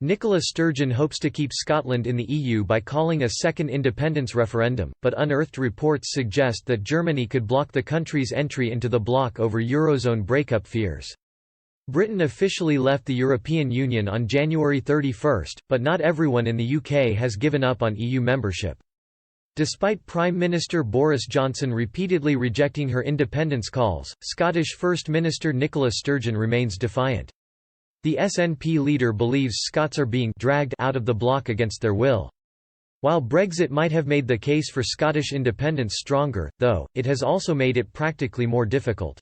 Nicola Sturgeon hopes to keep Scotland in the EU by calling a second independence referendum, but unearthed reports suggest that Germany could block the country's entry into the bloc over eurozone breakup fears. Britain officially left the European Union on January 31, but not everyone in the UK has given up on EU membership. Despite Prime Minister Boris Johnson repeatedly rejecting her independence calls, Scottish First Minister Nicola Sturgeon remains defiant. The SNP leader believes Scots are being dragged out of the bloc against their will. While Brexit might have made the case for Scottish independence stronger, though, it has also made it practically more difficult.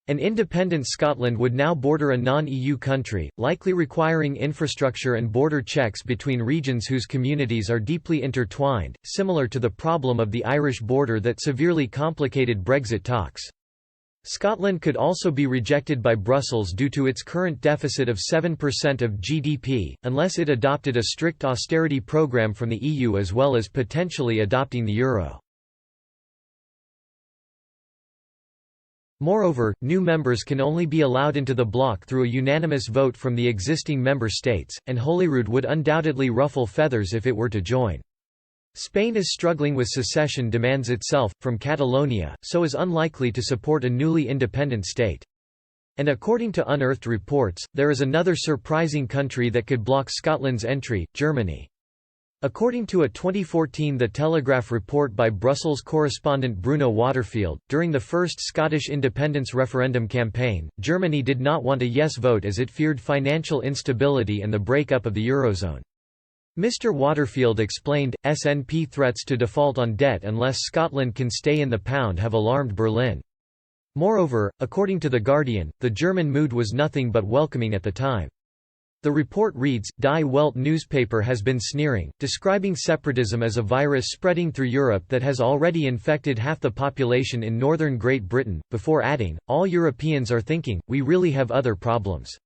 An independent Scotland would now border a non-EU country, likely requiring infrastructure and border checks between regions whose communities are deeply intertwined, similar to the problem of the Irish border that severely complicated Brexit talks. Scotland could also be rejected by Brussels due to its current deficit of 7% of GDP, unless it adopted a strict austerity programme from the EU as well as potentially adopting the euro. Moreover, new members can only be allowed into the bloc through a unanimous vote from the existing member states, and Holyrood would undoubtedly ruffle feathers if it were to join. Spain is struggling with secession demands itself, from Catalonia, so is unlikely to support a newly independent state. And according to unearthed reports, there is another surprising country that could block Scotland's entry, Germany. According to a 2014 The Telegraph report by Brussels correspondent Bruno Waterfield, during the first Scottish independence referendum campaign, Germany did not want a yes vote as it feared financial instability and the breakup of the eurozone. Mr. Waterfield explained, SNP threats to default on debt unless Scotland can stay in the pound have alarmed Berlin. Moreover, according to The Guardian, the German mood was nothing but welcoming at the time. The report reads, Die Welt newspaper has been sneering, describing separatism as a virus spreading through Europe that has already infected half the population in northern Great Britain, before adding, all Europeans are thinking, we really have other problems.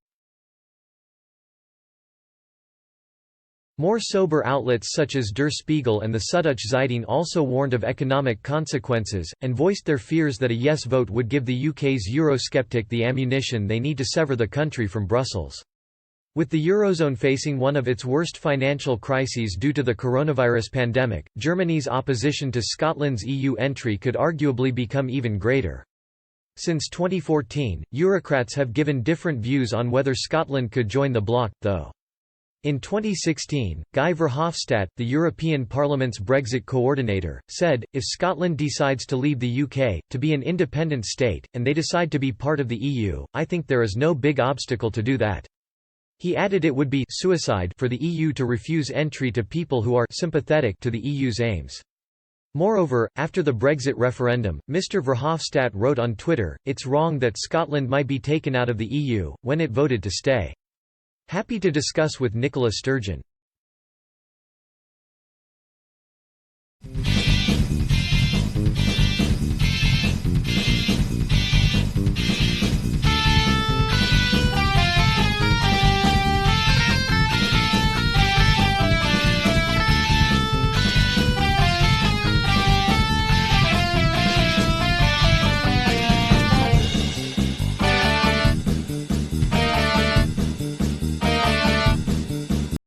More sober outlets such as Der Spiegel and the Süddeutsche Zeitung also warned of economic consequences, and voiced their fears that a yes vote would give the UK's Eurosceptic the ammunition they need to sever the country from Brussels. With the Eurozone facing one of its worst financial crises due to the coronavirus pandemic, Germany's opposition to Scotland's EU entry could arguably become even greater. Since 2014, Eurocrats have given different views on whether Scotland could join the bloc, though. In 2016, Guy Verhofstadt, the European Parliament's Brexit coordinator, said, if Scotland decides to leave the UK, to be an independent state, and they decide to be part of the EU, I think there is no big obstacle to do that. He added it would be suicide for the EU to refuse entry to people who are sympathetic to the EU's aims. Moreover, after the Brexit referendum, Mr. Verhofstadt wrote on Twitter, it's wrong that Scotland might be taken out of the EU, when it voted to stay. Happy to discuss with Nicola Sturgeon.